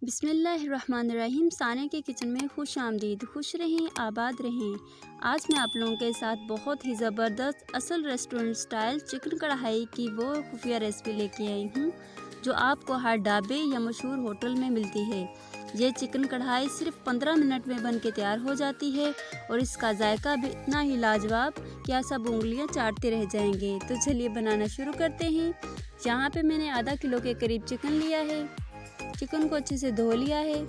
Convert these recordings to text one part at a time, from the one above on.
बिस्मिल्लाहिर्रहमानिर्रहीम। सानिया के किचन में खुश आमदीद। खुश रहें, आबाद रहें। आज मैं आप लोगों के साथ बहुत ही ज़बरदस्त असल रेस्टोरेंट स्टाइल चिकन कढ़ाई की वो खुफिया रेसिपी लेके आई हूँ जो आपको हर ढाबे या मशहूर होटल में मिलती है। ये चिकन कढ़ाई सिर्फ 15 मिनट में बन के तैयार हो जाती है और इसका जायका भी इतना ही लाजवाब कि आप सब उंगलियां चाटते रह जाएंगे। तो चलिए बनाना शुरू करते हैं। यहाँ पे मैंने आधा किलो के करीब चिकन लिया है। चिकन को अच्छे से धो लिया है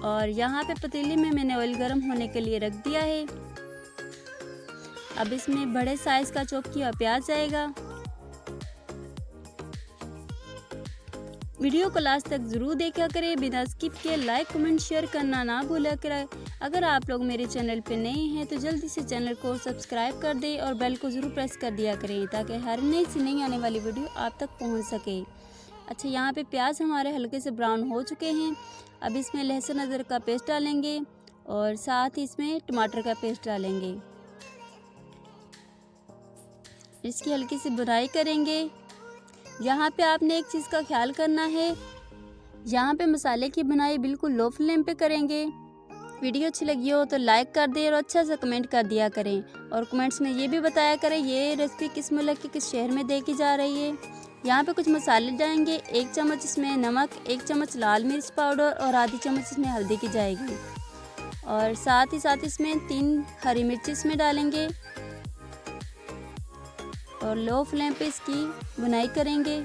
और यहाँ पे पतीले में मैंने ऑयल गर्म होने के लिए रख दिया है। अब इसमें बड़े साइज का चॉप किया प्याज जाएगा। वीडियो को लास्ट तक जरूर देखा करें, बिना स्किप किए लाइक कमेंट शेयर करना ना भूला करें। अगर आप लोग मेरे चैनल पे नए हैं तो जल्दी से चैनल को सब्सक्राइब कर दें और बेल को ज़रूर प्रेस कर दिया करें ताकि हर नई से नई आने वाली वीडियो आप तक पहुंच सके। अच्छा, यहाँ पे प्याज हमारे हल्के से ब्राउन हो चुके हैं। अब इसमें लहसुन अदरक का पेस्ट डालेंगे और साथ ही इसमें टमाटर का पेस्ट डालेंगे। इसकी हल्की सी भुनाई करेंगे। यहाँ पे आपने एक चीज़ का ख्याल करना है, यहाँ पे मसाले की बनाई बिल्कुल लो फ्लेम पे करेंगे। वीडियो अच्छी लगी हो तो लाइक कर दें और अच्छा सा कमेंट कर दिया करें और कमेंट्स में ये भी बताया करें ये रेसिपी किस मुल्क के किस शहर में देखी जा रही है। यहाँ पे कुछ मसाले डालेंगे। 1 चम्मच इसमें नमक, 1 चम्मच लाल मिर्च पाउडर और आधी चम्मच इसमें हल्दी की जाएगी और साथ ही साथ इसमें 3 हरी मिर्च इसमें डालेंगे और लो फ्लेम पे इसकी भुनाई करेंगे।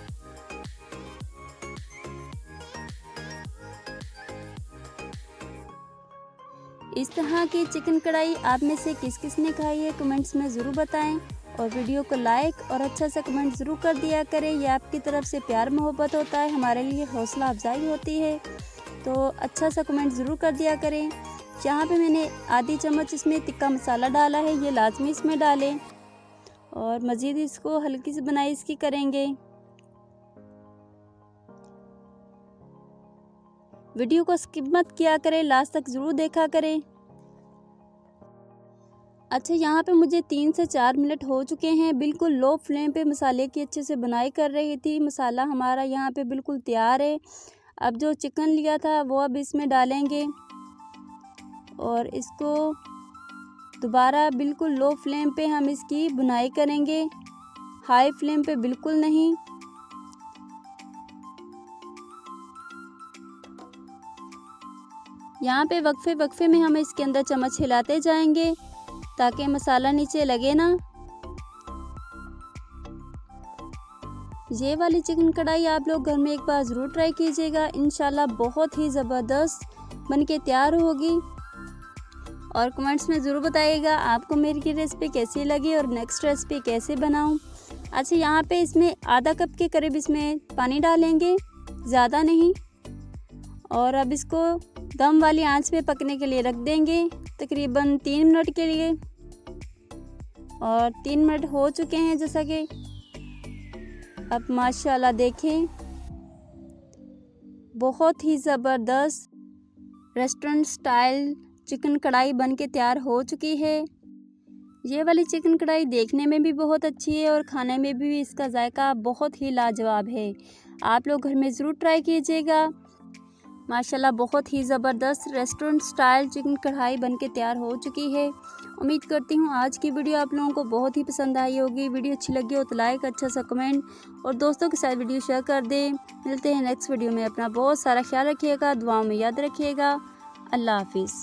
इस तरह की चिकन कढ़ाई आप में से किस किस ने खाई है कमेंट्स में ज़रूर बताएं और वीडियो को लाइक और अच्छा सा कमेंट ज़रूर कर दिया करें। ये आपकी तरफ से प्यार मोहब्बत होता है, हमारे लिए हौसला अफजाई होती है, तो अच्छा सा कमेंट ज़रूर कर दिया करें। यहाँ पे मैंने आधी चम्मच इसमें तिक्का मसाला डाला है, ये लाजमी इसमें डालें और मज़ीद इसको हल्की सी बनाई इसकी करेंगे। वीडियो को स्किप मत किया करें, लास्ट तक ज़रूर देखा करें। अच्छा, यहाँ पे मुझे 3 से 4 मिनट हो चुके हैं। बिल्कुल लो फ्लेम पे मसाले की अच्छे से बनाई कर रही थी। मसाला हमारा यहाँ पे बिल्कुल तैयार है। अब जो चिकन लिया था वो अब इसमें डालेंगे और इसको दोबारा बिल्कुल लो फ्लेम पे हम इसकी भुनाई करेंगे, हाई फ्लेम पे बिल्कुल नहीं। यहाँ पे वक्फे वक्फे में हम इसके अंदर चम्मच हिलाते जाएंगे ताकि मसाला नीचे लगे ना। ये वाली चिकन कढ़ाई आप लोग घर में एक बार ज़रूर ट्राई कीजिएगा, इंशाल्लाह बहुत ही ज़बरदस्त बन के तैयार होगी और कमेंट्स में ज़रूर बताइएगा आपको मेरी रेसिपी कैसी लगी और नेक्स्ट रेसिपी कैसे बनाऊं। अच्छा, यहाँ पे इसमें आधा कप के करीब इसमें पानी डालेंगे, ज़्यादा नहीं, और अब इसको दम वाली आंच पे पकने के लिए रख देंगे तकरीबन 3 मिनट के लिए। और 3 मिनट हो चुके हैं जैसा कि अब माशाल्लाह देखें बहुत ही ज़बरदस्त रेस्टोरेंट स्टाइल चिकन कढ़ाई बन के तैयार हो चुकी है। ये वाली चिकन कढ़ाई देखने में भी बहुत अच्छी है और खाने में भी इसका जायका बहुत ही लाजवाब है। आप लोग घर में ज़रूर ट्राई कीजिएगा। माशाल्लाह बहुत ही ज़बरदस्त रेस्टोरेंट स्टाइल चिकन कढ़ाई बन के तैयार हो चुकी है। उम्मीद करती हूँ आज की वीडियो आप लोगों को बहुत ही पसंद आई होगी। वीडियो अच्छी लगी हो तो लाइक, अच्छा सा कमेंट और दोस्तों के साथ वीडियो शेयर कर दें। मिलते हैं नेक्स्ट वीडियो में। अपना बहुत सारा ख्याल रखिएगा, दुआओं में याद रखिएगा। अल्लाह हाफिज़।